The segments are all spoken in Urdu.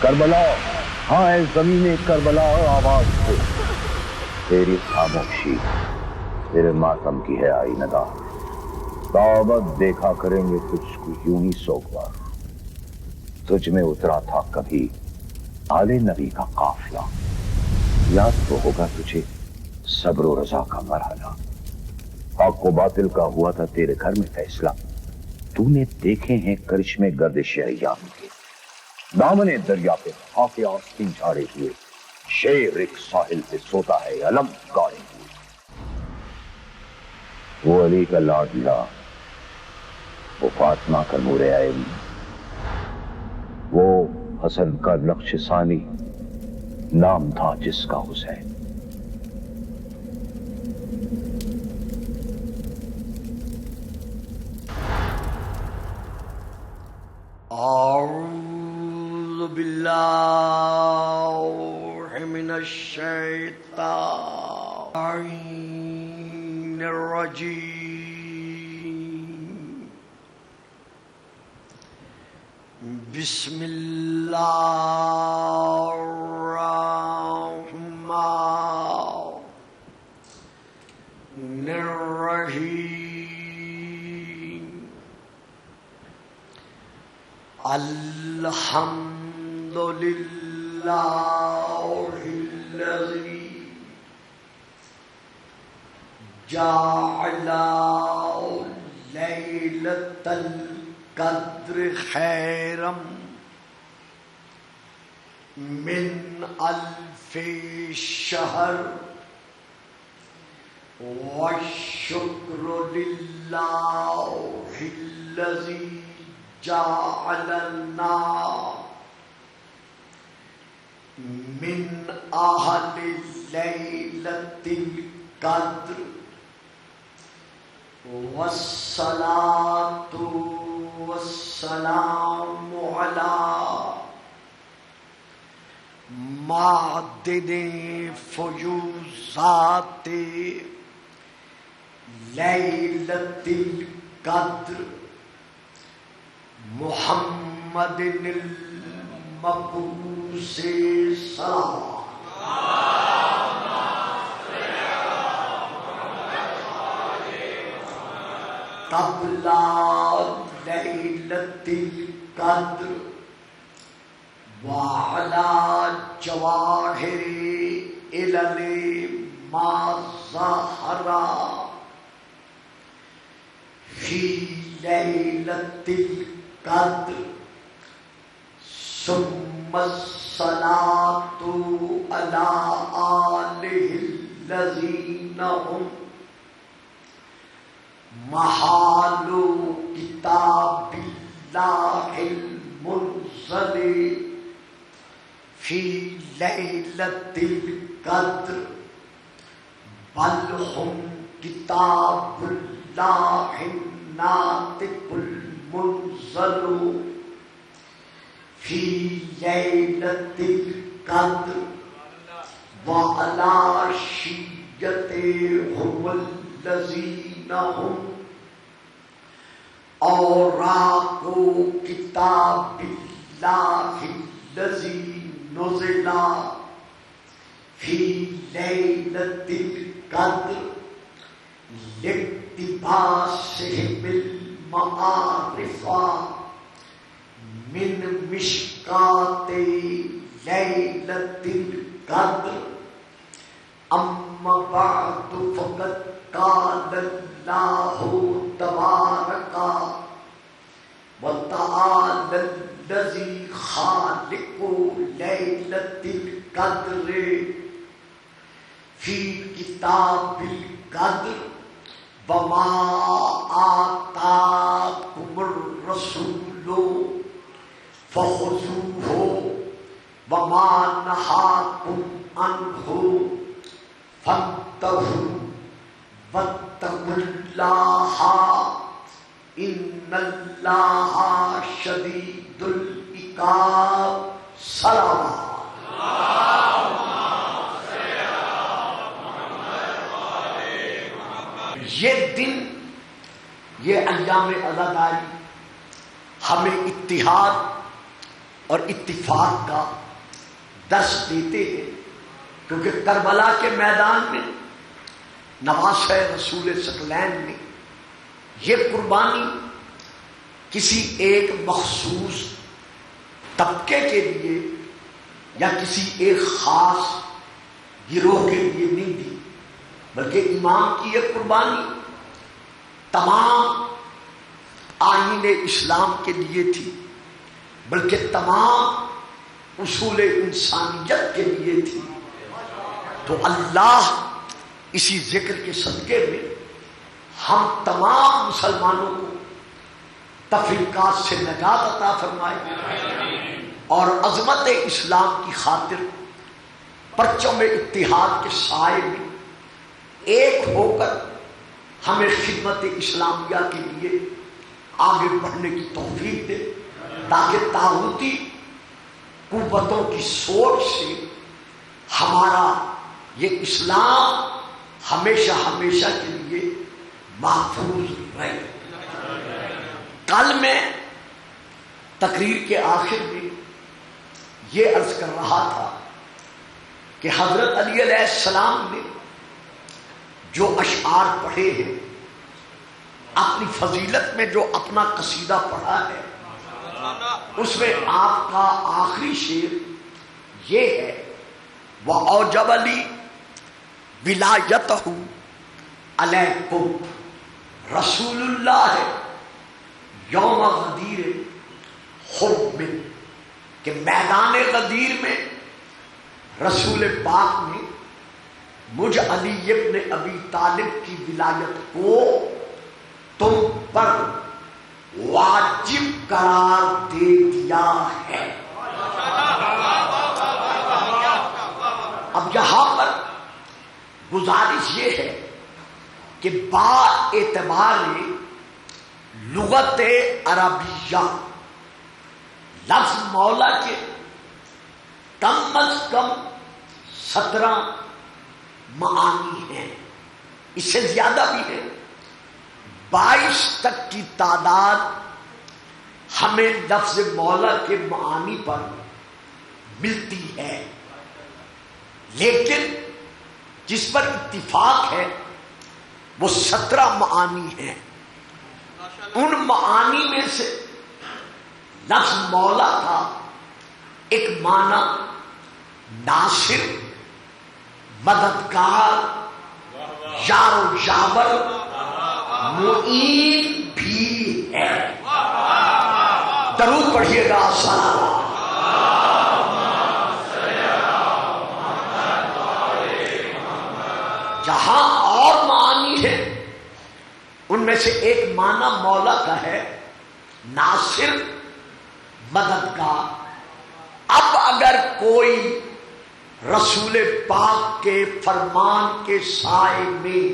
کربلا، ہاں اے زمین کربلا آواز دے، تیری خاموشی تیرے ماتم کی ہے آئینہ، دعوت دیکھا کریں گے تجھ کو یوں ہی سوگوار۔ تجھ میں اترا تھا کبھی آل نبی کا قافلہ، یاد تو ہوگا تجھے صبر و رضا کا مرحلہ۔ حق و باطل کا ہوا تھا تیرے گھر میں فیصلہ، تو نے دیکھے ہیں کرشمے گردش ایام کے۔ دامن دریا پہ خاک آستین جھاڑے ہوئے، شیر ایک ساحل پہ سوتا ہے علم گاڑے ہوئے۔ وہ علی کا لاڈلا، وہ فاطمہ کا نور عین، وہ حسن کا نقش ثانی، نام تھا جس کا حسین۔ اعوذ باللہ من الشیطان الرجیم، بسم اللہ الرحمن الرحیم۔ الحمد للہ الذی جعل لیلۃ القدر خیرا من الف شہر، والشکر للہ الذی جعلنا من اہل لیلۃ القدر، والصلاۃ والسلام علی معدن فیوضات لیلۃ القدر، محمد المبعوث صلی قبل لیلۃ القدر وعلی جواہر علل ما ظہر فی لیلۃ القدر، ثم الصلاۃ علی آلہ الذین هم محال کتاب اللہ المنزل فی لیلۃ القدر، بل هم کتاب اللہ الناطق المنزل فی لیلۃ القدر، وعلی شیعتهم الذین هم اوراق کتاب اللہ الذی نزل فی لیلۃ القدر، لاقتباسہم المعارف من مشکات لیلۃ القدر۔ اما بعد فقد قال اللہ تبارک وتعالی الذی خالق لیلۃ القدر فی کتاب القدر، وما آتاکم الرسول فخذوہ وما نہاکم عنہ فانتہوا واتقوا اللہ ان اللہ شدید العقاب۔ صلوات۔ یہ دن، یہ ایام عزاداری ہمیں اتحاد، اور اتفاق کا درس دیتے ہیں، کیونکہ کربلا کے میدان میں نواسہ رسول ثقلین میں یہ قربانی کسی ایک مخصوص طبقے کے لیے یا کسی ایک خاص گروہ کے لیے نہیں دی، بلکہ امام کی یہ قربانی تمام آئین اسلام کے لیے تھی، بلکہ تمام اصول انسانیت کے لیے تھی۔ تو اللہ اسی ذکر کے صدقے میں ہم تمام مسلمانوں کو تفریقات سے نجات عطا فرمائے اور عظمت اسلام کی خاطر پرچم اتحاد کے سائے میں ایک ہو کر ہمیں خدمت اسلامیہ کے لیے آگے بڑھنے کی توفیق دے، تاکہ طاغوتی قوتوں کی سوچ سے ہمارا یہ اسلام ہمیشہ ہمیشہ کے لیے محفوظ رہے۔ کل میں تقریر کے آخر میں یہ عرض کر رہا تھا کہ حضرت علی علیہ السلام نے جو اشعار پڑھے ہیں، اپنی فضیلت میں جو اپنا قصیدہ پڑھا ہے، اس میں آپ کا آخری شعر یہ ہے وَأَوْجَبَ لِي وِلَایَتَهُ عَلَیکُمْ رسول اللہ یوم غدیر خب میں، کہ میدان غدیر میں رسول پاک نے مجھ علی ابن ابی طالب کی ولایت کو تم پر واجب قرار دے دیا ہے۔ اب یہاں پر گزارش یہ ہے کہ با اعتبار لغت عربیہ لفظ مولا کے کم از کم 17 معانی ہیں، اس سے زیادہ بھی ہے، 22 تک کی تعداد ہمیں لفظ مولا کے معانی پر ملتی ہے، لیکن جس پر اتفاق ہے وہ 17 معانی ہیں۔ ان معانی میں سے لفظ مولا کا ایک معنی ناصر، مددگار، یار و جابر، معین بھی ہے۔ درود پڑھیے گا سلام۔ جہاں اور معانی ہے ان میں سے ایک معنی مولا کا ہے ناصر، مددگار۔ اب اگر کوئی رسول پاک کے فرمان کے سائے میں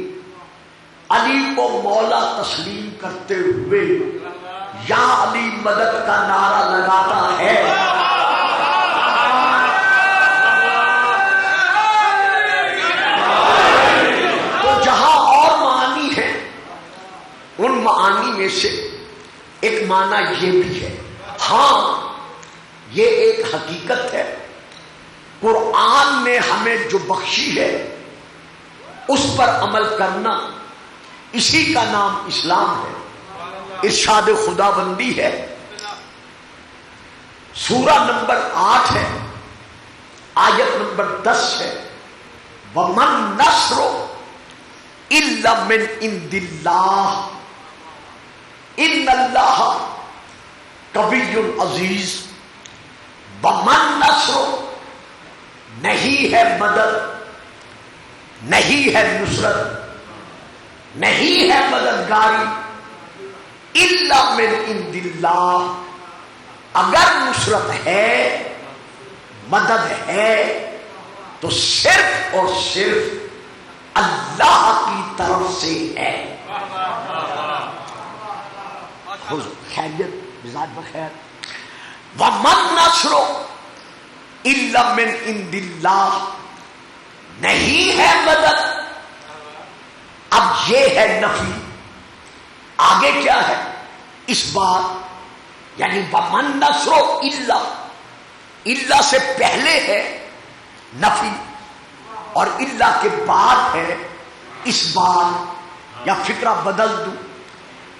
علی کو مولا تسلیم کرتے ہوئے یا علی مدد کا نعرہ لگاتا ہے تو جہاں اور معانی ہے ان معانی میں سے ایک معنی یہ بھی ہے۔ ہاں یہ ایک حقیقت ہے، قرآن نے ہمیں جو بخشی ہے اس پر عمل کرنا، اسی کا نام اسلام ہے، ارشاد خدا بندی ہے۔ سورہ نمبر 8 ہے، آیت نمبر 10 ہے، وَمَن نَصْرُ إِلَّا مِنْ عِنْدِ اللَّهِ إِنَّ اللَّهَ قَوِيٌّ عَزِیزٌ۔ وَمَن نَصْرُ، نہیں ہے مدد، نہیں ہے نصرت، نہیں ہے مددگاری، الا من عند اللہ، اگر نصرت ہے، مدد ہے تو صرف اور صرف اللہ کی طرف سے ہے۔ خیریت، مزاج بخیر۔ وَمَن نَصْرُ إِلَّا مِنْ عِنْدِ اللَّهِ، نہیں ہے مدد۔ اب یہ ہے نفی، آگے کیا ہے؟ اس بات یعنی وَمَن نَصْرُ إِلَّا، الا سے پہلے ہے نفی اور الا کے بعد ہے اس بات، یا فکرہ بدل دوں،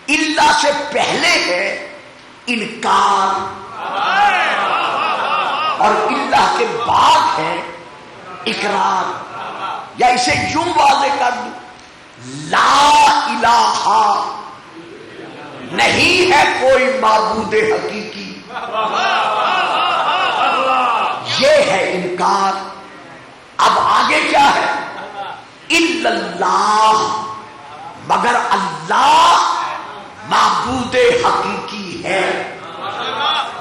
الا سے پہلے ہے انکار اور الا کے بعد ہے اقرار، یا اسے یوں واضح کر دوں، لا الہ نہیں ہے کوئی معبود حقیقی، یہ ہے انکار۔ اب آگے کیا ہے؟ الا اللہ، مگر اللہ معبود حقیقی ہے۔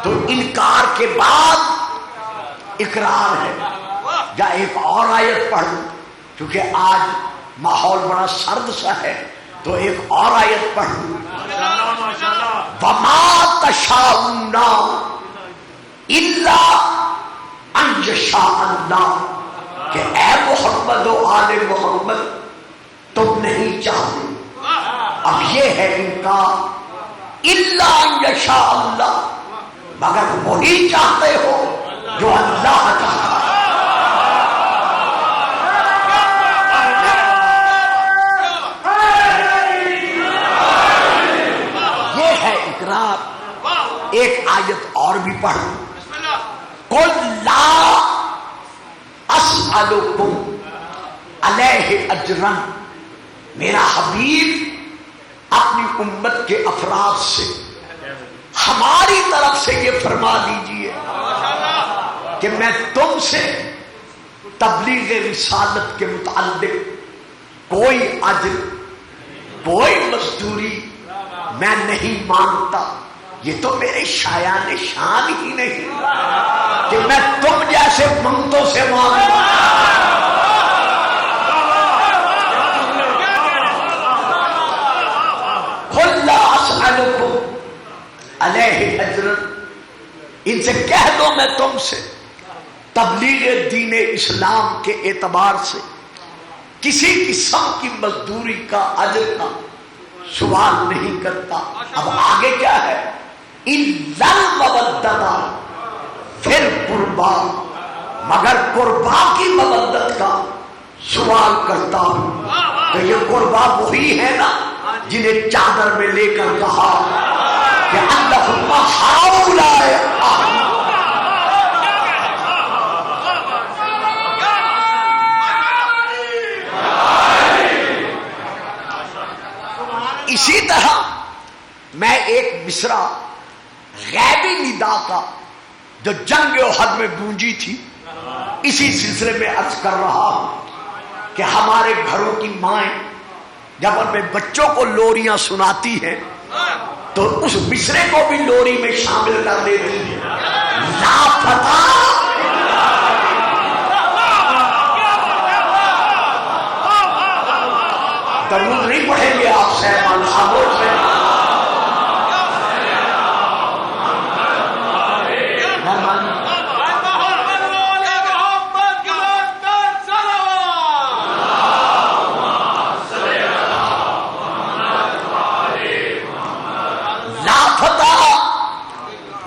تو انکار کے بعد اقرار ہے۔ یا ایک اور آیت پڑھ لوں، کیونکہ آج ماحول بڑا سرد سا ہے تو ایک اور آیت پڑھ لوں، وَمَا تَشَاءُونَ إِلَّا أَن يَشَاءَ اللَّهُ، کہ اے محمد و آل محمد تم نہیں چاہتے۔ اب یہ ہے انکار، إِلَّا أَن يَشَاءَ اللَّهُ، مگر وہی چاہتے ہو جو اللہ چاہتا ہے۔ ایک آیت اور بھی پڑھ، قُلْ لَا أَسْأَلُكُمْ عَلَيْهِ أَجْرًا، میرا حبیب اپنی امت کے افراد سے ہماری طرف سے یہ فرما دیجئے کہ میں تم سے تبلیغ رسالت کے متعلق کوئی اجر، کوئی مزدوری میں نہیں مانگتا۔ یہ تو میرے شایان شان ہی نہیں کہ میں تم جیسے منگتوں سے مانگوں۔ قُلْ لَا أَسْأَلُكُمْ عَلَيْهِ أَجْرًا، ان سے کہہ دو میں تم سے تبلیغ دین اسلام کے اعتبار سے کسی قسم کی مزدوری کا، اجر کا سوال نہیں کرتا۔ اب آگے کیا ہے؟ إِلَّا الْمَوَدَّةَ فِي الْقُرْبَى، مگر قربا کی مودت کا سوال کرتا ہوں۔ تو یہ قربا وہی ہے نا جنہیں چادر میں لے کر کہا کہ اللہم ہؤلاء أهل، اسی طرح میں ایک مصرع غیبی ندا کا جو جنگ احد میں گونجی تھی اسی سلسلے میں عرض کر رہا ہوں کہ ہمارے گھروں کی مائیں جب اپنے بچوں کو لوریاں سناتی ہیں تو اس مصرے کو بھی لوری میں شامل کر دیتی ہیں۔ لا فتح، درود نہیں پڑھیں گے آپ صاحبان، خاموش ہیں۔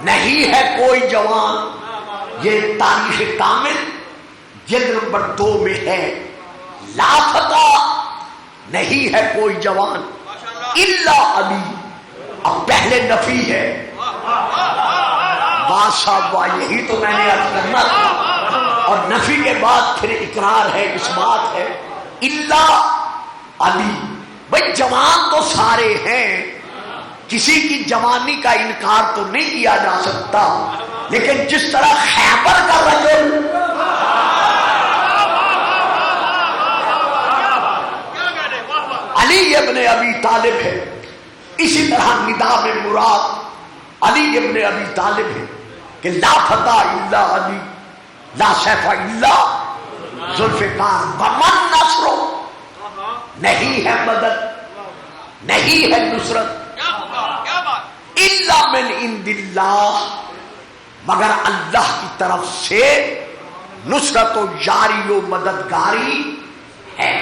نہیں ہے کوئی جوان، یہ تاریخ کامل جلد نمبر 2 میں ہے، لا فتح نہیں ہے کوئی جوان الا علی، اب پہلے نفی ہے، واہ یہی تو میں نے عرض کرنا تھا، اور نفی کے بعد پھر اقرار ہے، اس بات ہے الا علی۔ بھائی جوان تو سارے ہیں، کسی کی جوانی کا انکار تو نہیں کیا جا سکتا، لیکن جس طرح خیبر کا رجل علی ابن ابی طالب ہے، اسی طرح ندا میں مراد علی ابن ابی طالب ہے کہ لا فتح الا علی، لا سیف الا ذوالفقار، ومن نصر، نہیں ہے مدد، نہیں ہے نصرت الا من عند اللہ، مگر اللہ کی طرف سے نصرت و یاری و مددگاری ہے۔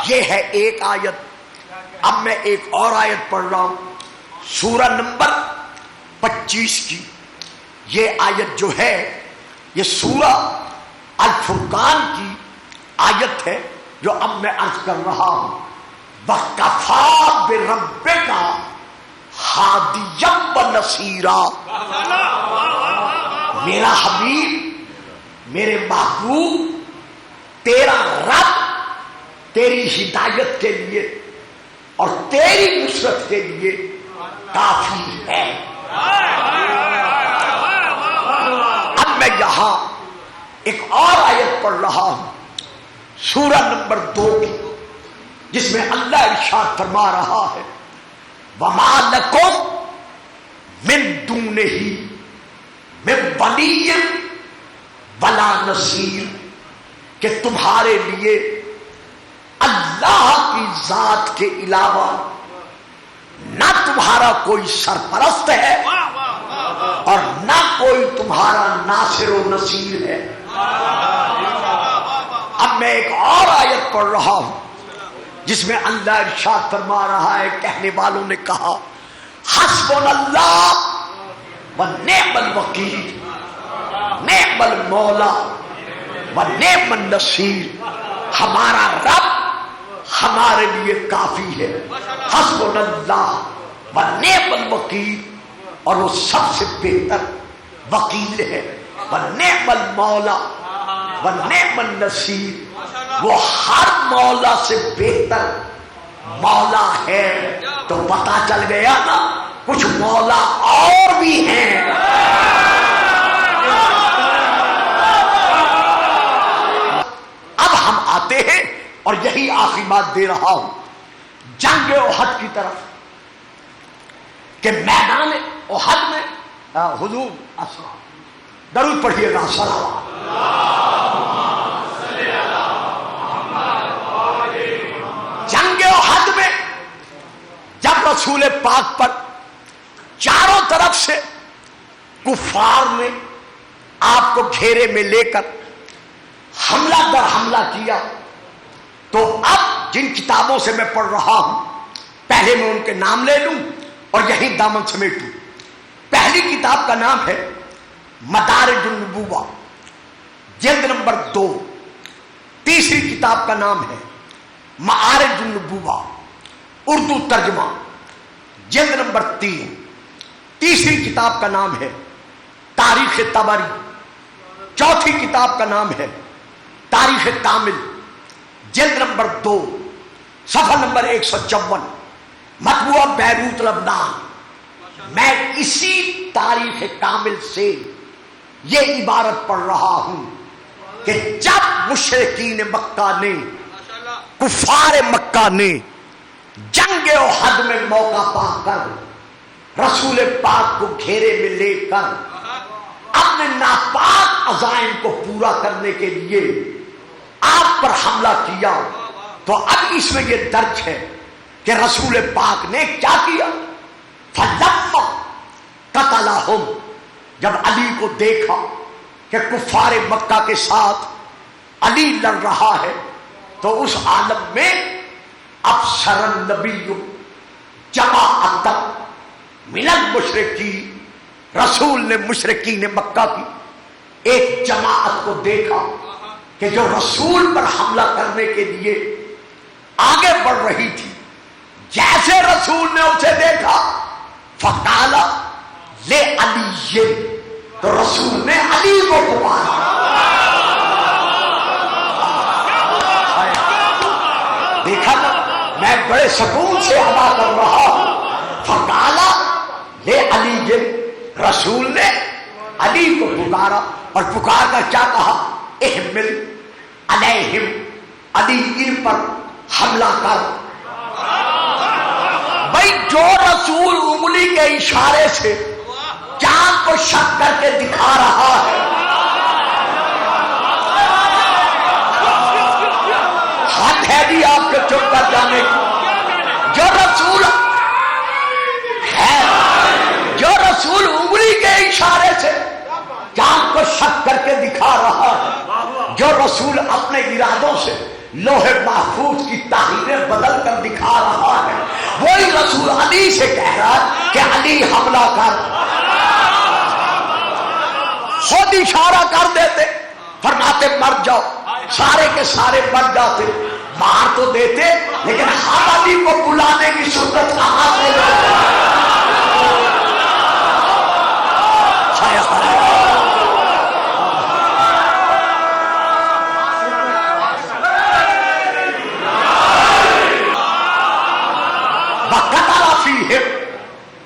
یہ ہے ایک آیت۔ اب میں ایک اور آیت پڑھ رہا ہوں، سورہ نمبر 25 کی۔ یہ آیت جو ہے یہ سورہ الفرقان کی آیت ہے جو اب میں عرض کر رہا ہوں. وَكَفَىٰ بِرَبِّكَ هَادِيًا وَنَصِيرًا. میرا حبیب، میرے محبوب، تیرا رب تیری ہدایت کے لیے اور تیری نصرت کے لیے کافی ہے. اب میں یہاں ایک اور آیت پڑھ رہا ہوں سورہ نمبر 2 کی، جس میں اللہ ارشاد فرما رہا ہے وَمَا لَكُمْ مِن دُونِهِ مِن وَلِيٍّ وَلَا نَصِيرٍ، کہ تمہارے لیے اللہ کی ذات کے علاوہ نہ تمہارا کوئی سرپرست ہے اور نہ کوئی تمہارا ناصر و نصیر ہے. اب میں ایک اور آیت پڑھ رہا ہوں جس میں اللہ ارشاد فرما رہا ہے، کہنے والوں نے کہا حسبنا اللہ ونعم الوکیل نعم المولا ونعم النصیر. ہمارا رب ہمارے لیے کافی ہے. حسبنا اللہ ونعم الوکیل، اور وہ سب سے بہتر وکیل ہے. ونعم المولا ونعم النصیر، وہ ہر مولا سے بہتر مولا ہے. تو پتا چل گیا نا کچھ مولا اور بھی ہیں. اب ہم آتے ہیں اور یہی آخری بات دے رہا ہوں جنگ احد کی طرف، کہ میدان احد میں حضور درود پڑھیے گا صلوات. جنگ احد میں جب رسول پاک پر چاروں طرف سے کفار نے آپ کو گھیرے میں لے کر حملہ در حملہ کیا، تو اب جن کتابوں سے میں پڑھ رہا ہوں پہلے میں ان کے نام لے لوں اور یہی دامن سمیٹوں. پہلی کتاب کا نام ہے مدارج النبوہ جلد نمبر 2. تیسری کتاب کا نام ہے معارج النبوہ اردو ترجمہ جلد نمبر 3. تیسری کتاب کا نام ہے تاریخ طبری. چوتھی کتاب کا نام ہے تاریخ کامل جلد نمبر 2 صفحہ نمبر 154 مطبوعہ بیروت لبنان. میں اسی تاریخ کامل سے یہ عبارت پڑھ رہا ہوں کہ جب مشرکین مکہ نے، کفار مکہ نے جنگ احد میں موقع پا کر رسول پاک کو گھیرے میں لے کر اپنے ناپاک عزائم کو پورا کرنے کے لیے آپ پر حملہ کیا، تو اب اس میں یہ درج ہے کہ رسول پاک نے کیا کیا. فَلَمَّا قَتَلَهُمْ، جب علی کو دیکھا کہ کفار مکہ کے ساتھ علی لڑ رہا ہے، تو اس عالم میں ابصر النبی جماعت من المشرکین، رسول نے مشرکین مکہ کی ایک جماعت کو دیکھا کہ جو رسول پر حملہ کرنے کے لیے آگے بڑھ رہی تھی. جیسے رسول نے اسے دیکھا فقال لے علی، تو رسول نے علی کو پکارا. دیکھا نا، میں بڑے سکون سے ادا کر رہا ہوں. فقال لے علی، رسول نے علی کو پکارا اور پکار کر کیا کہا، احمل علیہم، علی ان پر حملہ کر. بھائی جو رسول انگلی کے اشارے سے چاند کو شک کر کے دکھا رہا ہے، حد ہے بھی آپ کے چپ کر جانے کی. جو رسول ہے، جو رسول انگلی کے اشارے سے چاند کو شک کر کے دکھا رہا ہے، جو رسول اپنے ارادوں سے لوح محفوظ کی تحریریں بدل کر دکھا رہا ہے، وہی رسول علی سے کہہ رہا ہے کہ علی حملہ کر. خود اشارہ کر دیتے، فرماتے مر جاؤ، سارے کے سارے مر جاتے، مار تو دیتے لیکن ہم علی کو بلانے کی صورت کہاں سے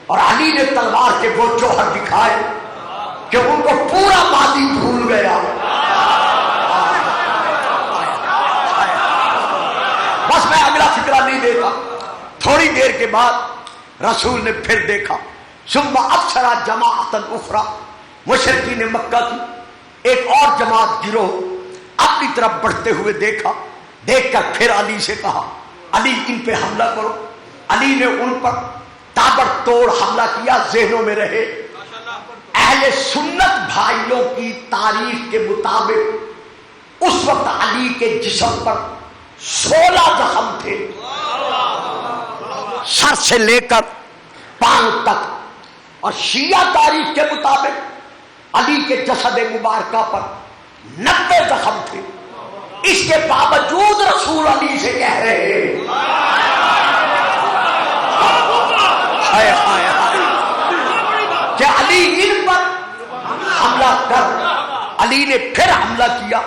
اور علی نے تلوار کے وہ جوہر دکھائے کہ ان کو پورا ماضی بھول گیا. بس میں اگلا فکرہ نہیں دیتا. تھوڑی دیر کے بعد رسول نے پھر دیکھا، ثم ابصر جماعۃ اخرى، مشرکین مکہ کی ایک اور جماعت گروہ اپنی طرف بڑھتے ہوئے دیکھا. دیکھ کر پھر علی سے کہا علی ان پہ حملہ کرو. علی نے ان پر تابڑ توڑ حملہ کیا. ذہنوں میں رہے اہل سنت بھائیوں کی تاریخ کے مطابق اس وقت علی کے جسم پر 16 زخم تھے، سر سے لے کر پاؤں تک. اور شیعہ تاریخ کے مطابق علی کے جسد مبارکہ پر 90 زخم تھے. اس کے باوجود رسول علی سے کہہ رہے ہیں کہ علی ان پر حملہ کر. علی نے پھر حملہ کیا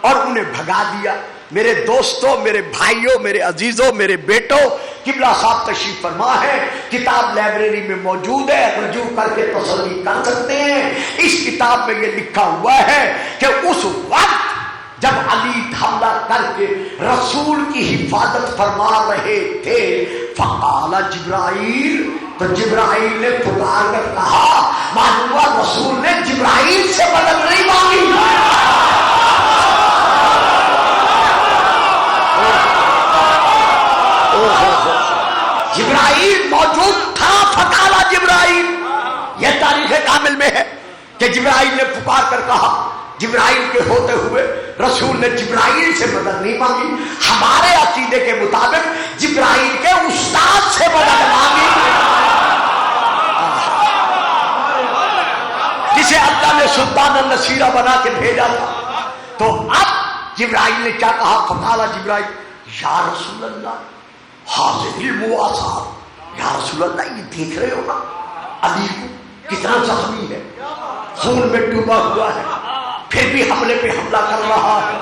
اور انہیں بھگا دیا. میرے دوستوں، میرے بھائیوں، میرے عزیزوں، میرے بیٹوں، قبلہ صاحب تشریف فرما ہے، کتاب لائبریری میں موجود ہے، رجوع کر کے تسلی کر سکتے ہیں. اس کتاب میں یہ لکھا ہوا ہے کہ اس وقت جب علی حملہ کر کے رسول کی حفاظت فرما رہے تھے، فقال جبرائیل، تو جبرائیل نے پکار کر کہا، معلوم ہوا رسول نے جبرائیل سے مدد نہیں مانگی. جبرائیل موجود تھا. فقال جبرائیل، یہ تاریخ کامل میں ہے کہ جبرائیل نے پکار کر کہا. جبرائیل کے ہوتے ہوئے رسول نے جبرائیل سے مدد نہیں مانگی. ہمارے عقیدے کے مطابق جبرائیل کے استاد سے مدد مانگی، جسے اللہ نے سلطان النصیرہ بنا کے بھیجا تھا. تو اب جبرائیل نے کیا کہا؟ فقال جبرائیل یا رسول اللہ حاضر المواسات، یا رسول اللہ یہ دیکھ رہے ہو نا علی کو کتنا زخمی ہے، خون میں ڈوبا ہوا ہے، پھر بھی حملے پہ حملہ کر رہا ہے،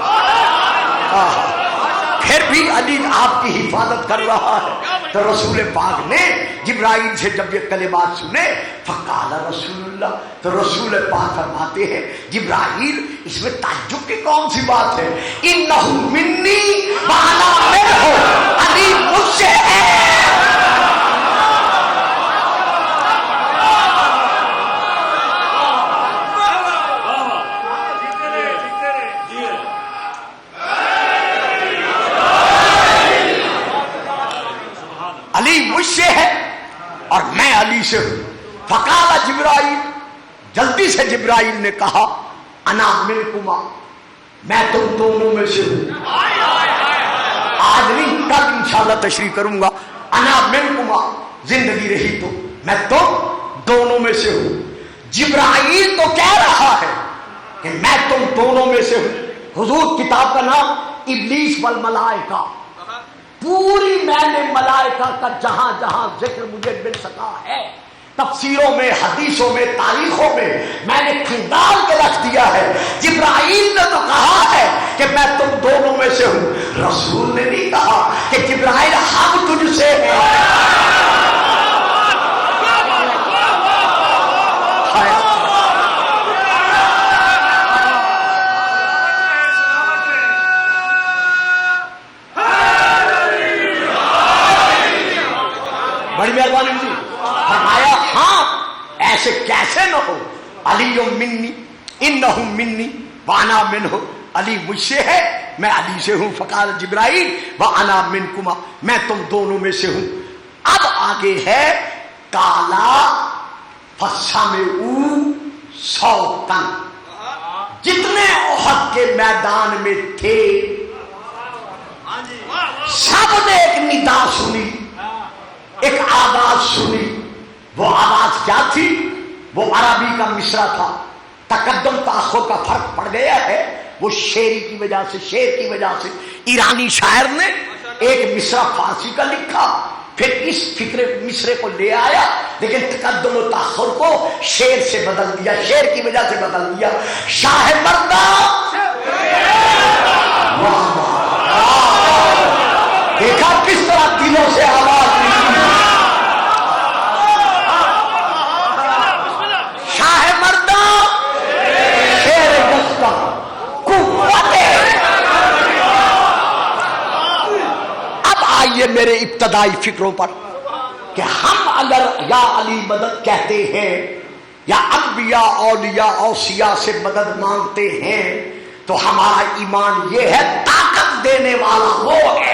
پھر بھی علی آپ کی حفاظت کر رہا ہے. تو رسول پاک نے جبرائیل سے جب یہ کلمات سنے، فقال رسول اللہ، تو رسول پاک فرماتے ہیں جبرائیل اس میں تعجب کی کون سی بات ہے؟ انہ منی وانا منہ، علی مجھ سے ہے. علی مجھ سے ہے اور میں علی سے ہوں. فقال جبرائیل، جلدی سے جبرائیل نے کہا انا منکما، میں تم دونوں میں سے ہوں. آج نہیں کل انشاءاللہ تشریح کروں گا. انا منکما، زندگی رہی تو میں تم دونوں میں سے ہوں. جبرائیل تو کہہ رہا ہے کہ میں تم دونوں میں سے ہوں. حضور کتاب کا نام ابلیس والملائکہ، پوری میں نے ملائکہ کا جہاں جہاں ذکر مجھے مل سکا ہے، تفسیروں میں، حدیثوں میں، تاریخوں میں نے کھنگال کے رکھ دیا ہے. جبرائیل نے تو کہا ہے کہ میں تم دونوں میں سے ہوں. رسول نے نہیں کہا کہ جبرائیل ہم تجھ سے ہیں. بڑی مہربانی ہوئی. فرمایا ہاں ایسے کیسے نہ ہو، علی منی انہ منی وانا منہ، علی مجھ سے ہے میں علی سے ہوں. فقال جبرائیل وانا منکما، میں تم دونوں میں سے ہوں. اب آگے ہے کالا فسمعوا صوتا، جتنے احد کے میدان میں تھے سب نے ایک ندا سنی، ایک آواز سنی. وہ آواز کیا تھی؟ وہ عربی کا مصرع تھا. تقدم تاخر کا فرق پڑ گیا ہے، وہ شعری کی وجہ سے، شعر کی وجہ سے ایرانی شاعر نے ایک مصرع فارسی کا لکھا، پھر اس فکرے مصرے کو لے آیا، لیکن تقدم و تاخر کو شعر سے بدل دیا، شعر کی وجہ سے بدل دیا۔ شاہ مردہ دیکھا کس طرح دلوں سے آواز نکلی، شاہ مردہ شیر دستہ قوت۔ اب آئیے میرے ابتدائی فکروں پر کہ ہم اگر یا علی مدد کہتے ہیں یا انبیاء اولیاء اوصیاء سے مدد مانگتے ہیں تو ہمارا ایمان یہ ہے طاقت دینے والا وہ ہے۔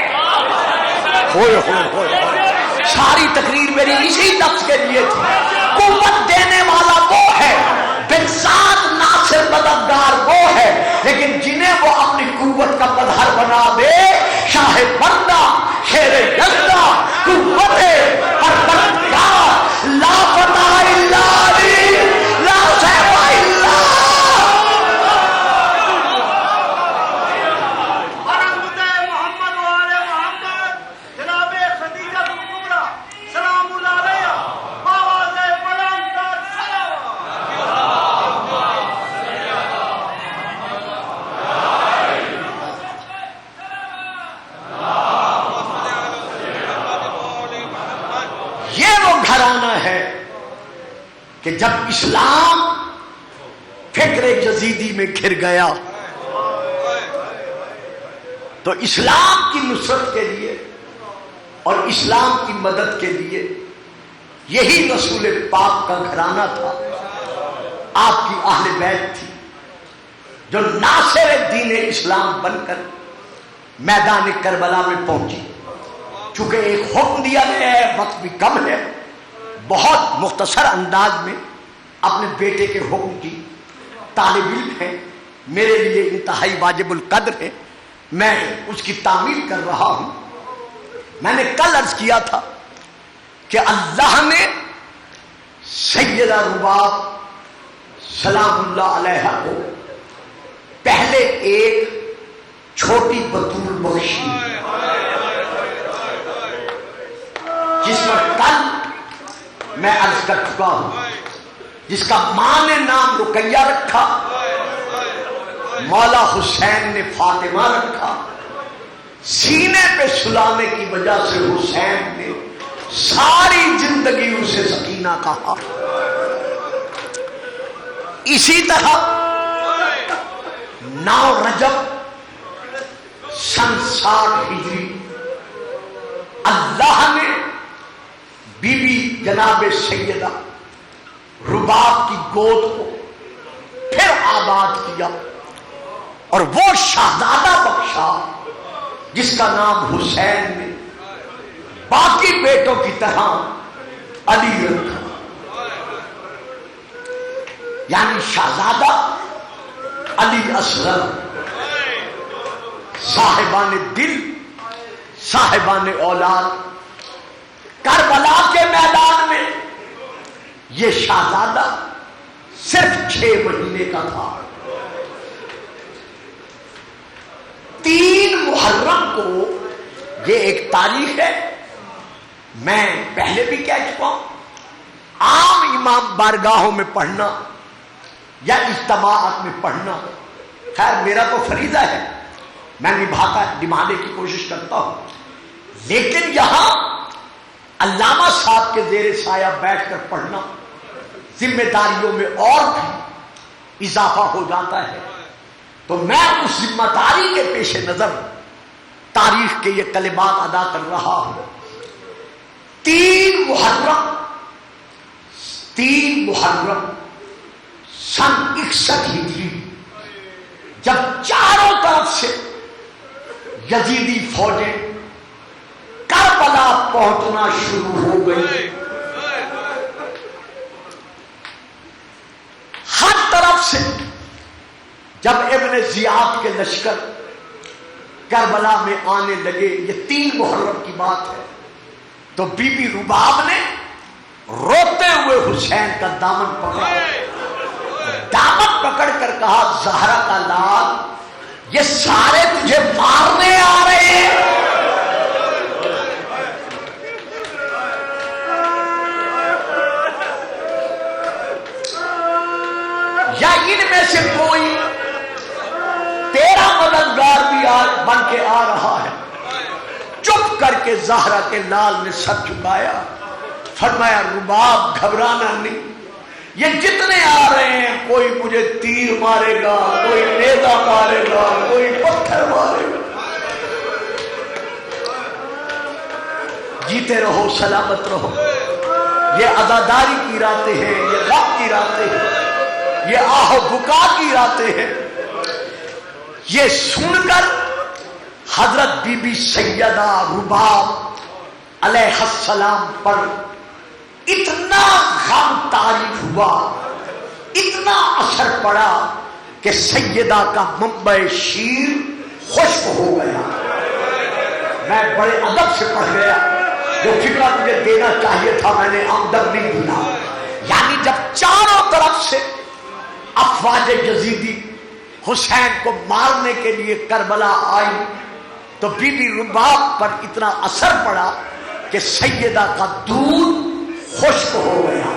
ہوئے ہوئے ہوئے، ساری تقریر میری اسی لفظ کے لیے تھی، قوت دینے والا وہ ہے، بالذات ناصر مددگار وہ ہے، لیکن جنہیں وہ اپنی قوت کا مظہر بنا دے، شاہ بندہ شیر یزدہ قوت پروردگار، لا فتح الا علی، لا سیف الا کہ جب اسلام فکر یزیدی میں گھر گیا تو اسلام کی نصرت کے لیے اور اسلام کی مدد کے لیے یہی رسول پاک کا گھرانہ تھا، آپ کی اہل بیت تھی، جو ناصر دین اسلام بن کر میدان کربلا میں پہنچی۔ چونکہ ایک حکم دیا گیا ہے، وقت بھی کم ہے، بہت مختصر انداز میں اپنے بیٹے کے حکم کی طالب علم ہے، میرے لیے انتہائی واجب القدر ہے، میں اس کی تعمیل کر رہا ہوں۔ میں نے کل عرض کیا تھا کہ اللہ نے سیدہ رباب سلام اللہ علیہ کو پہلے ایک چھوٹی بطول بخشی، جس پر کل میں عرض کر چکا ہوں، جس کا ماں نے نام رقیہ رکھا، مولا حسین نے فاطمہ رکھا، سینے پہ سلانے کی وجہ سے حسین نے ساری زندگی اسے سکینہ کہا۔ اسی طرح 9 رجب سن 60 ہجری اللہ نے بی بی جناب سیدہ رباب کی گود کو پھر آباد کیا اور وہ شہزادہ بخشا جس کا نام حسین نے باقی بیٹوں کی طرح علی رکھا، یعنی شہزادہ علی اصغر، صاحبان دل، صاحبان اولاد۔ کربلا کے میدان میں یہ شہزادہ صرف 6 مہینے کا تھا۔ 3 محرم کو، یہ ایک تاریخ ہے، میں پہلے بھی کہہ چکا ہوں، عام امام بارگاہوں میں پڑھنا یا اجتماعات میں پڑھنا، خیر میرا تو فریضہ ہے، میں نبھانے کی کوشش کرتا ہوں، لیکن یہاں علامہ صاحب کے زیر سایہ بیٹھ کر پڑھنا ذمہ داریوں میں اور بھی اضافہ ہو جاتا ہے، تو میں اس ذمہ داری کے پیش نظر تاریخ کے یہ کلمات ادا کر رہا ہوں۔ 3 محرم سن 61 ہجری، جب چاروں طرف سے یزیدی فوجیں کربلا پہنچنا شروع ہو گئی، ہر طرف سے جب ابن زیاد کے لشکر کربلا میں آنے لگے، یہ 3 محرم کی بات ہے، تو بی بی رباب نے روتے ہوئے حسین کا دامن پکڑا، دامن پکڑ کر کہا زہرا کا لال یہ سارے تجھے مارنے آ رہے ہیں. یا ان میں سے کوئی تیرا مددگار بھی بن کے آ رہا ہے. چپ کر کے زہرا کے لال نے سر جھکایا. فرمایا رباب گھبرانا نہیں, یہ جتنے آ رہے ہیں کوئی مجھے تیر مارے گا, کوئی نیزہ مارے گا, کوئی پتھر مارے گا. جیتے رہو, سلامت رہو. یہ عزاداری کی راتیں ہیں, یہ غم کی راتیں ہیں, یہ آہ و بکا کی راتیں ہیں. یہ سن کر حضرت بی بی سیدہ رباب علیہ السلام پر اتنا غم تعریف ہوا, اتنا اثر پڑا کہ سیدہ کا منبع شیر خشک ہو گیا. میں بڑے ادب سے پڑھ گیا, جو فکرہ مجھے دینا چاہیے تھا میں نے آمدن نہیں دیا. یعنی جب چاروں طرف سے افواج یزیدی حسین کو مارنے کے لیے کربلا آئی تو بی بی رباب پر اتنا اثر پڑا کہ سیدہ کا دودھ خشک ہو گیا.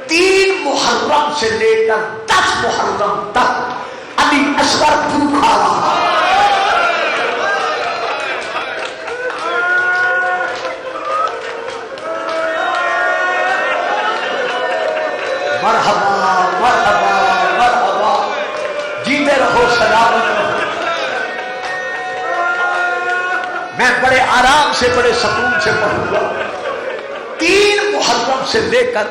3 محرم سے لے کر 10 محرم تک علی اصغر بھوکا رہا. مرحبا مرحبا مرحبا, جیتے رہو, سلامت رہو. میں بڑے آرام سے, بڑے سکون سے پڑھوں گا. 3 محرم سے لے کر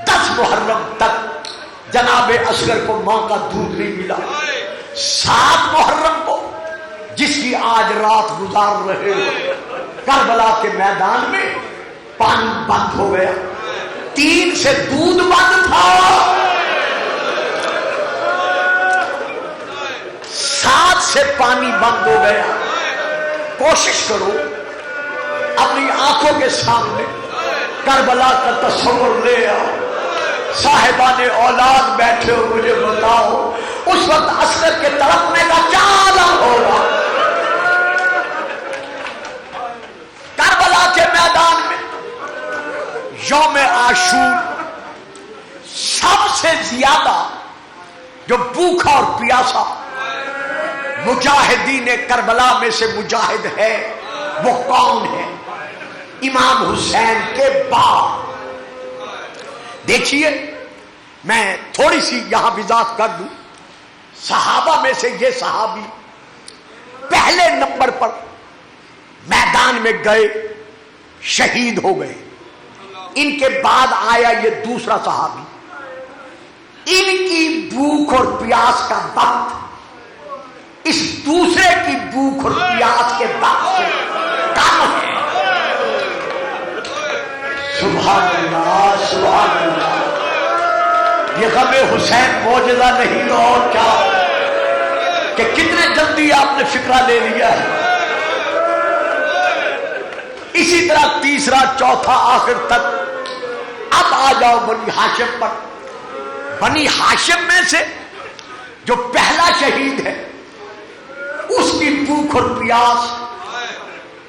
10 محرم تک جناب اصغر کو ماں کا دودھ نہیں ملا. 7 محرم کو جس کی آج رات گزار رہے ہو کربلا کے میدان میں پانی بند ہو گیا. 3 سے دودھ بند تھا, 7 سے پانی بند ہو گیا. کوشش کرو اپنی آنکھوں کے سامنے کربلا کا تصور لے آؤ. صاحبان اولاد بیٹھے ہو, مجھے بتاؤ اس وقت اصغر کے تڑپنے کا کیا عالم ہوگا. کربلا کے میدان میں یوم عاشور سب سے زیادہ جو بھوکا اور پیاسا مجاہدین کربلا میں سے مجاہد ہے وہ کون ہے؟ امام حسین کے باپ. دیکھیے میں تھوڑی سی یہاں وضاحت کر دوں. صحابہ میں سے یہ صحابی پہلے نمبر پر میدان میں گئے, شہید ہو گئے. ان کے بعد آیا یہ دوسرا صحابی. ان کی بھوک اور پیاس کا وقت اس دوسرے کی بھوک اور پیاس کے وقت سے کم ہے. سبحان اللہ سبحان اللہ. یہ غم حسین معجزہ نہیں تو اور کیا, کہ کتنے جلدی آپ نے فکرہ لے لیا ہے. اسی طرح تیسرا چوتھا آخر تک. اب آ جاؤ بنی ہاشم پر. بنی ہاشم میں سے جو پہلا شہید ہے اس کی بھوک اور پیاس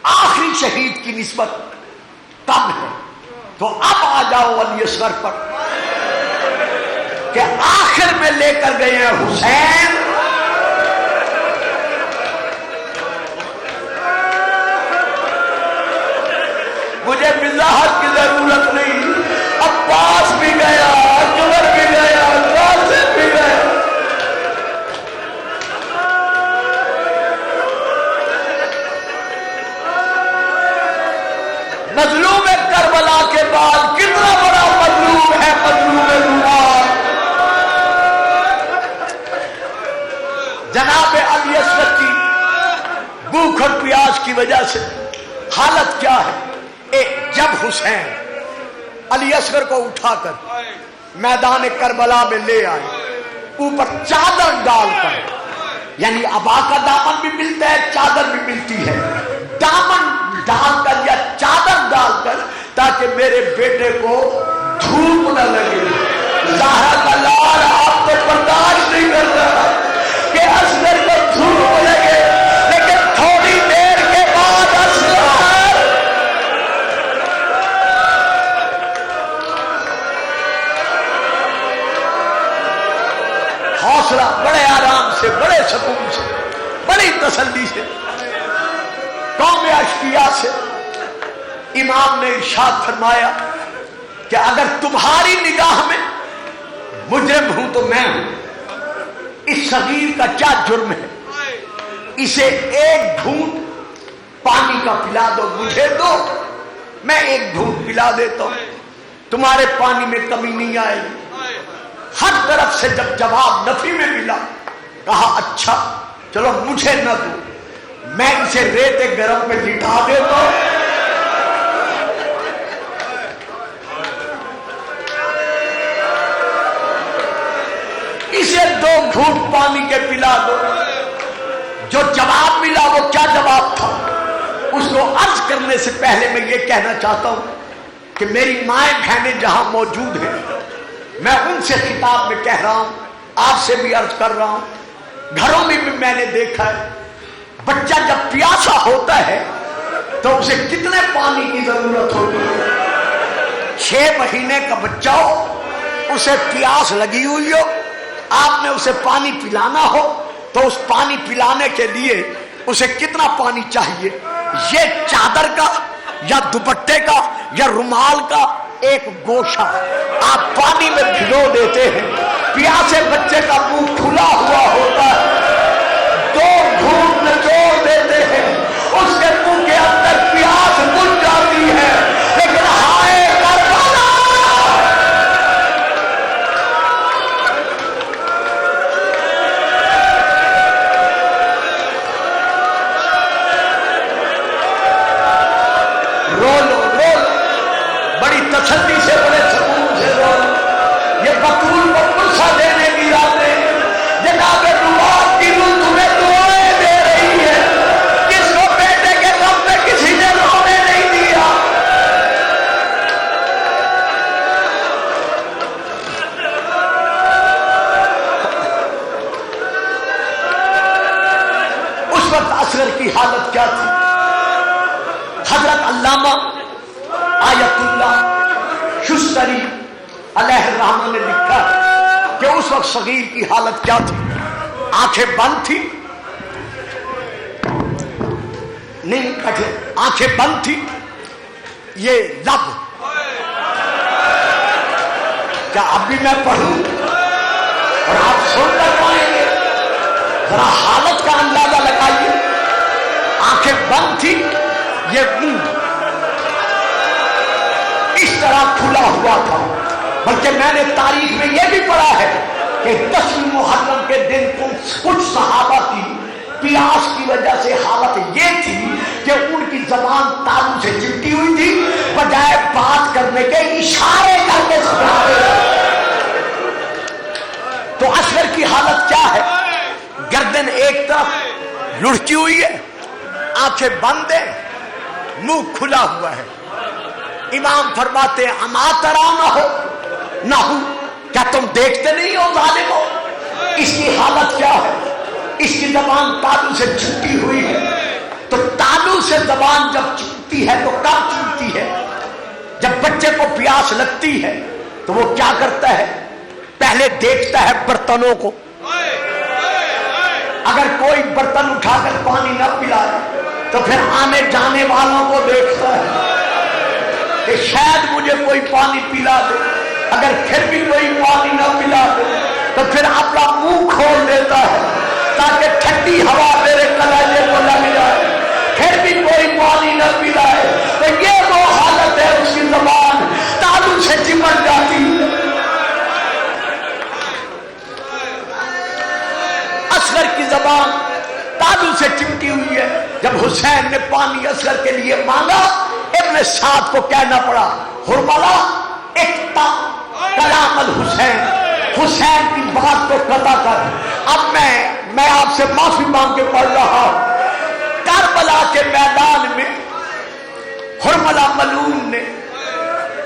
آخری شہید کی نسبت کم ہے. تو اب آ جاؤ علی اصغر پر کہ آخر میں لے کر گئے ہیں حسین. مجھے وضاحت کی ضرورت نہیں. عباس بھی گیا, جبر بھی گیا, قاسم بھی گیا. مظلوم کربلا کے بعد کتنا بڑا مظلوم ہے مظلوم رباب. جناب علی اصغر کی بھوک اور پیاس کی وجہ سے حالت کیا ہے. جب حسین علی اصغر کو اٹھا کر میدان کربلا میں لے آئے, اوپر چادر ڈال کر, یعنی عبا کا دامن بھی ملتا ہے, چادر بھی ملتی ہے, دامن ڈال کر یا چادر ڈال کر تاکہ میرے بیٹے کو دھوپ نہ لگے, زہرا کا لال آپ تو برداشت نہیں کر رہا کہ اصغر کو دھوپ لگے، لیکن تھوڑی دیر کے بعد اصغر حوصلہ، بڑے آرام سے، بڑے سکون سے، بڑی تسلی سے، قوم اشقیاء سے امام نے ارشاد فرمایا کہ اگر تمہاری نگاہ میں مجرم ہوں تو میں ہوں، اس صغیر کا کیا جرم ہے، اسے ایک گھونٹ پانی کا پلا دو، مجھے دو، میں ایک گھونٹ پلا دیتا ہوں، تمہارے پانی میں کمی نہیں آئے گی۔ ہر طرف سے جب جواب نفی میں ملا، کہا اچھا چلو مجھے نہ دو، میں اسے ریت گرم پہ لٹا دیتا ہوں، اسے 2 گھونٹ پانی کے پلا دو۔ جو جواب ملا وہ کیا جواب تھا، اس کو عرض کرنے سے پہلے میں یہ کہنا چاہتا ہوں کہ میری مائیں بہنیں جہاں موجود ہیں، میں ان سے خطاب میں کہہ رہا ہوں، آپ سے بھی عرض کر رہا ہوں، گھروں میں بھی میں نے دیکھا ہے، بچہ جب پیاسا ہوتا ہے تو اسے کتنے پانی کی ضرورت ہوتی ہے۔ 6 مہینے کا بچہ ہو، اسے پیاس لگی ہوئی ہو، آپ نے اسے پانی پلانا ہو تو اس پانی پلانے کے لیے اسے کتنا پانی چاہیے، یہ چادر کا یا دوپٹے کا یا رومال کا ایک گوشہ آپ پانی میں بھگو دیتے ہیں، پیاسے بچے کا منہ کھلا ہوا ہوتا ہے، 2 گھونٹ نچوڑ دیتے ہیں، اس کے منہ کے اندر پیاس بجھ جاتی ہے، لیکن ہائے کربلا، رو لو بڑی تسلی سے، بڑے سکون سے رو لو۔ یہ بطول کو پرسہ دینے کی راتیں، جناب روح کی روح تمہیں دعائیں دے رہی ہے، کس کو بیٹے کے غم میں کسی نے رونے نہیں دیا۔ اس وقت اصغر کی حالت کیا تھی؟ حضرت علامہ آیت اللہ شستری علیہ الرحمہ نے لکھا کہ اس وقت صغیر کی حالت کیا تھی، آنکھیں بند تھی، نہیں کٹے، آنکھیں بند تھی، یہ لب، کیا اب بھی میں پڑھوں اور آپ سن کر پائیں گے؟ ذرا حالت کا اندازہ لگائیے، آنکھیں بند تھی، یہ منہ اس طرح کھلا ہوا تھا، بلکہ میں نے تاریخ میں یہ بھی پڑھا ہے کہ 10 محرم کے دن کچھ صحابہ کی پیاس کی وجہ سے حالت یہ تھی کہ ان کی زبان تالو سے چپٹی ہوئی تھی، بجائے بات کرنے کے اشارے کر کے سنا رہے۔ تو اصغر کی حالت کیا ہے؟ گردن ایک طرف لڑکی ہوئی ہے، آنکھیں بند ہیں، منہ کھلا ہوا ہے۔ امام فرماتے ہیں اما ترا نہ ہو، کیا تم دیکھتے نہیں ہو ظالم ہو؟ اس کی حالت کیا ہے؟ اس کی زبان تالو سے چپٹی ہوئی ہے۔ تو تالو سے زبان جب چپٹی ہے تو کب چپٹی ہے؟ جب بچے کو پیاس لگتی ہے تو وہ کیا کرتا ہے؟ پہلے دیکھتا ہے برتنوں کو، اگر کوئی برتن اٹھا کر پانی نہ پلائے تو پھر آنے جانے والوں کو دیکھتا ہے کہ شاید مجھے کوئی پانی پلا دے، اگر پھر بھی کوئی پانی نہ پلا دے تو پھر اپنا منہ کھول دیتا ہے تاکہ ٹھنڈی ہوا میرے کلیجے کو لگ جائے، پھر بھی کوئی پانی نہ پلائے تو یہ وہ حالت ہے، اس کی زبان تالو سے چمٹ جاتی ہے۔ اصغر کی زبان تالو سے چمٹی ہوئی ہے۔ جب حسین نے پانی اصغر کے لیے مانگا، ابن سعد کو کہنا پڑا حرملہ اقطع کلام الحسین، حسین کی بات کو قطع کر۔ اب میں آپ سے معافی مانگ کے پڑھ رہا ہوں، کربلا کے میدان میں حرملہ ملعون نے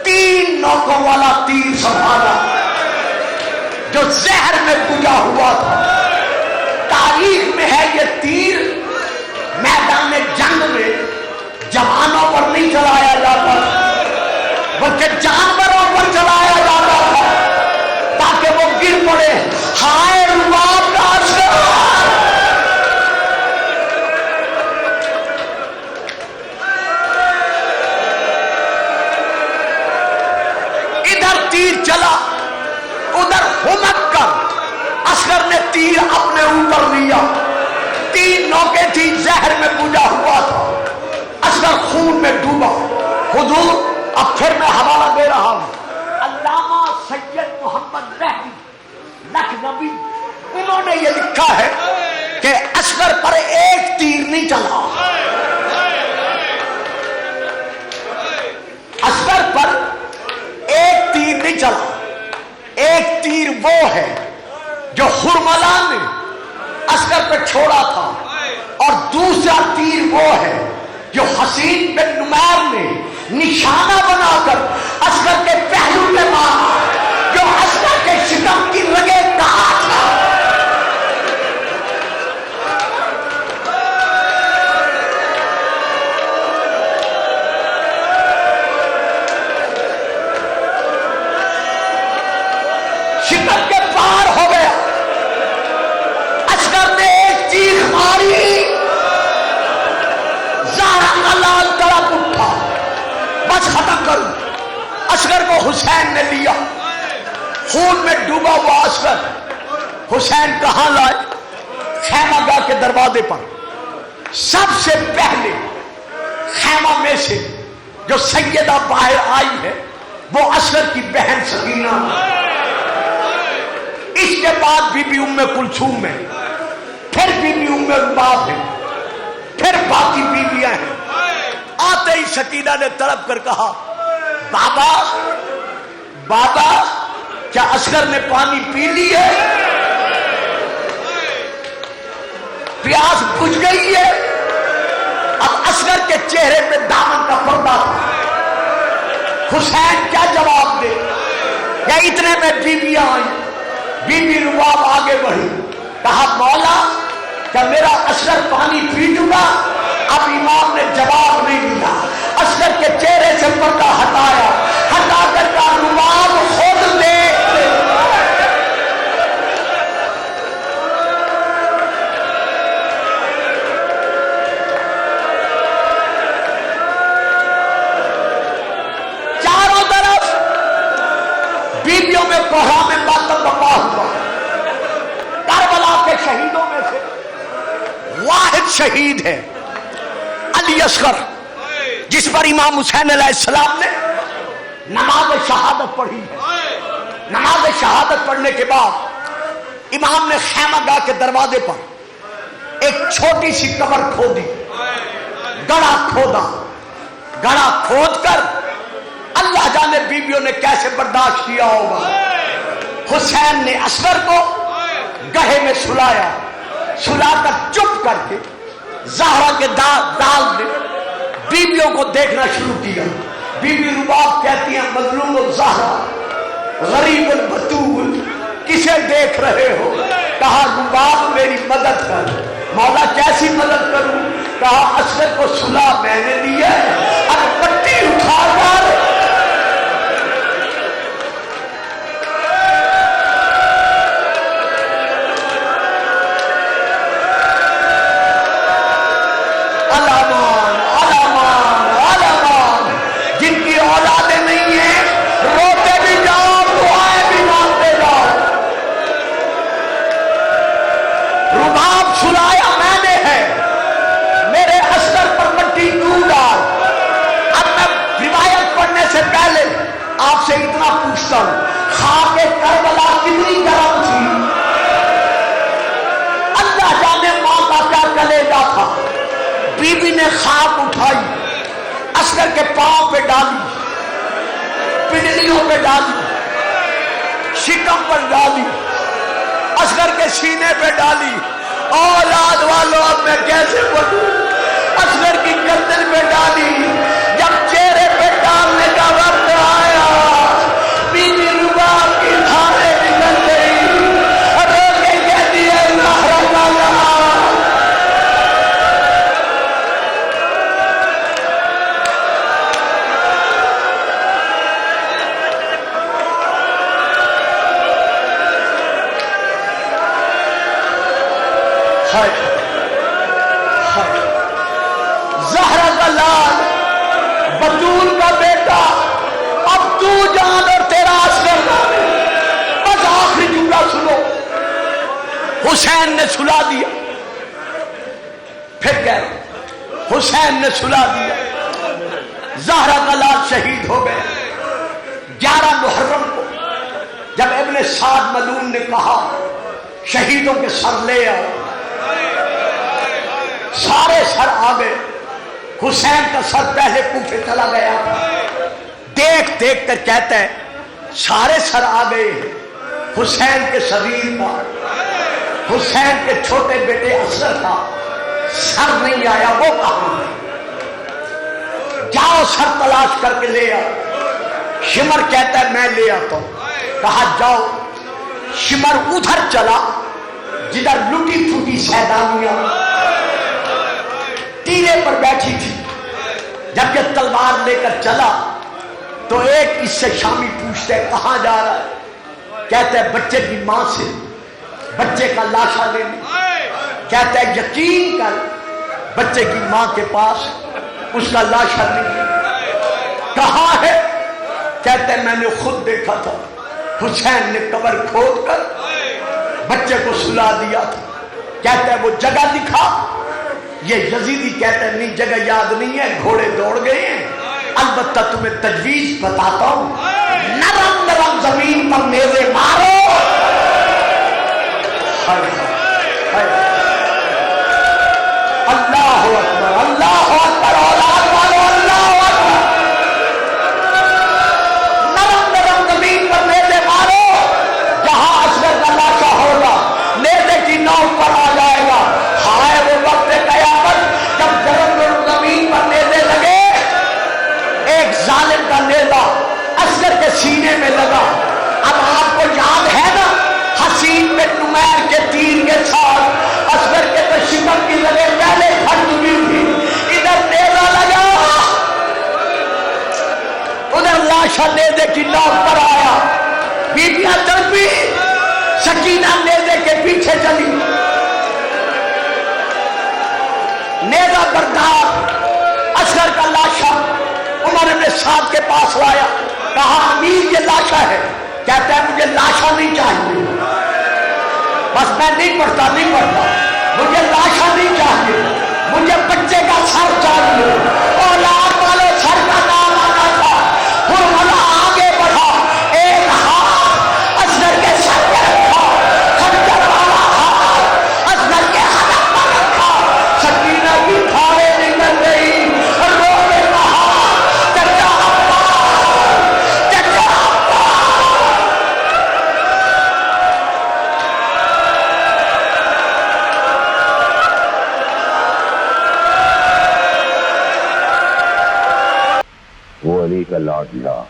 3 نوکوں والا تیر سنبھالا، جو زہر میں بجھا ہوا تھا. تاریخ میں ہے یہ تیر میدان جنگ میں جوانوں پر نہیں چلایا جاتا بلکہ جانوروں پر چلایا جاتا تھا تاکہ وہ گر پڑے. ہائے رباب کا عسکر. ادھر تیر چلا ادھر ہمک کر عسکر نے تیر اپنے اوپر لیا. 3 نوکیں تھی زہر میں بجھا ہوا تھا. عسکر خون میں ڈوبا. حضور اب پھر میں حوالہ دے رہا ہوں علامہ سید محمد رحمی لکھنوی انہوں نے یہ لکھا ہے کہ عسکر پر ایک تیر نہیں چلا. عسکر پر ایک تیر نہیں چلا. ایک تیر وہ ہے جو حرملہ نے عسکر پہ چھوڑا تھا اور دوسرا تیر وہ ہے جو حسین بن نمیر نے نشانہ بنا کر عسکر کے پہلو پہ مارا جو عسکر کے شکم کی رگیں کاٹ تھا. شکم کے پار ہو گیا. عسکر نے ایک چیخ ماری. زہرا کا لال تڑپ اٹھا. بس ختم کروں. عسکر کو حسین نے لیا. خون میں ڈوبا ہوا عسکر حسین کہاں لائے؟ خیمہ گاہ کے دروازے پر. سب سے پہلے خیمہ میں سے جو سیدہ باہر آئی ہے وہ عسکر کی بہن سکینہ. اس کے بعد بی بی ام کلثوم ہے. پھر بی بی ام رباب ہے. پھر باقی بیویاں ہیں. آتے ہی سکینہ نے تڑپ کر کہا بابا بابا کیا عسکر نے پانی پی لی ہے؟ پیاس بجھ گئی ہے؟ اب عسکر کے چہرے پہ دامن کا پردہ تھا. حسین کیا جواب دے؟ یا اتنے میں بیویاں آئی. بی بی رباب آگے بڑھی. کہا مولا کیا میرا عسکر پانی پی چکا؟ اب امام نے جواب نہیں دیا. عسکر کے چہرے سے پردہ ہٹایا. ہٹا کر کہا رباب خود دے. چاروں طرف بیویوں میں کوہرام ماتم بپا ہوا. کربلا کے شہیدوں میں سے واحد شہید ہے علی اصغر جس پر امام حسین علیہ السلام نے نماز شہادت پڑھی ہے. نماز شہادت پڑھنے کے بعد امام نے خیمہ گاہ کے دروازے پر ایک چھوٹی سی قبر کھودی. گڑھا کھودا. گڑھا کھود کر اللہ جانے بیویوں نے کیسے برداشت کیا ہوگا. حسین نے اصغر کو گڑھے میں سلایا. سلا کر چپ کر کے زہرا کے دال نے بیویوں کو دیکھنا شروع کیا. بی بی رباب کہتی ہیں مظلوم الزہرا غریب البتول کسے دیکھ رہے ہو؟ کہا رباب میری مدد کر. مولا کیسی مدد کروں؟ کہا اصغر کو سلا میں نے دی ہے. اب پٹی اٹھا کر آپ سے اتنا پوچھتا ہوں خاک کربلا کتنی گرم تھی؟ اللہ جانے ماں کا کیا کلیجہ تھا. بی بی نے خاک اٹھائی اصغر کے پاؤں پہ ڈالی, پنڈلیوں پہ ڈالی, شکم پر ڈالی, اصغر کے سینے پہ ڈالی. اولاد والوں اب میں کیسے پڑھوں؟ اصغر کی گردن پہ ڈالی. جب چہرے پہ ڈالنے کا وقت آیا بی بی رباب کی دھاریں نکل گئی. ہائے ہائے، زہرا کا لال، بطول کا بیٹا، اب تو جان اور تیرا اصغر نام ہے، بس آخری جملہ سنو۔ حسین نے سلا دیا، پھر کہہ حسین نے سلا دیا، زہرا کا لال شہید ہو گئے۔ 11 محرم کو جب ابن سعد ملعون نے کہا شہیدوں کے سر لے آؤ، سارے سر آ گئے۔ حسین کا سر پہلے کوفے چلا گیا، دیکھ دیکھ کر کہتا ہے سارے سر آ گئے ہیں، حسین کے شریر کا، حسین کے چھوٹے بیٹے اصغر کا سر نہیں آیا، وہ کہاں ہے؟ جاؤ سر تلاش کر کے لے آؤ۔ شمر کہتا ہے میں لے آتا ہوں۔ کہا جاؤ۔ شمر ادھر چلا جدھر لٹی پھوٹی سیدانیاں ٹیرے پر بیٹھی تھی۔ جب یہ تلوار لے کر چلا تو ایک اس سے شامی پوچھتے ہے کہاں جا رہا ہے؟ کہتا ہے بچے کی ماں سے بچے کا لاشا لینے۔ کہتا ہے یقین کر بچے کی ماں کے پاس اس کا لاشا نہیں۔ کہاں ہے؟ کہتے ہیں میں نے خود دیکھا تھا، حسین نے قبر کھود کر بچے کو سلا دیا تھا۔ کہتے ہیں وہ جگہ دکھا۔ یہ یزیدی کہتے ہیں نہیں جگہ یاد نہیں ہے، گھوڑے دوڑ گئے ہیں، البتہ تمہیں تجویز بتاتا ہوں، نرم نرم زمین پر نیزے مارو۔ اللہ اکبر، اللہ اکبر، اولاد والو اللہ اکبر۔ نرم نرم زمین پر نیزے مارو، جہاں اصغر کا لاشا ہوگا نیزے کی نوک پر آ جائے گا۔ ہائے وہ وقت قیامت جب نرم زمین پر نیزے لگے، ایک ظالم کا نیزہ اصغر کے سینے میں لگا۔ اب آپ کو یاد ہے نا حسین پہ نمیر کے تیر کے ساتھ اصغر کے تشمر کی لگے پہلے پھٹ چکی تھی، ادھر نیزہ لگا، ادھر لاشا نیزے کی نوک پر آیا۔ بیبیاں تڑپی، سکینہ نیزے کے پیچھے چلی، نیزہ بردار اصغر کا لاشا عمر بن سعد کے پاس لایا۔ کہا امیر یہ لاشا ہے۔ کہتا ہے مجھے لاشا نہیں چاہیے، بس میں نہیں پڑھتا مجھے لاشا نہیں چاہیے، مجھے بچے کا سر چاہیے۔ اولاد والے سر کا نام آنا تھا۔ حرملا آگے بڑھا، ایک ہاتھ اصغر کے سر پہ رکھا، خنجر والا ہاتھ اصغر کے حلق پر رکھا۔ سکینہ کی دھاریں نکل گئی، رو کے کہا چچا عباس، چچا عباس۔ وہ علی کا لاڈلا،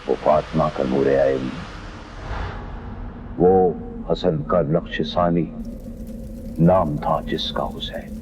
وہ فاطمہ کا نور عین، وہ حسن کا نقش ثانی، نام تھا جس کا حسین۔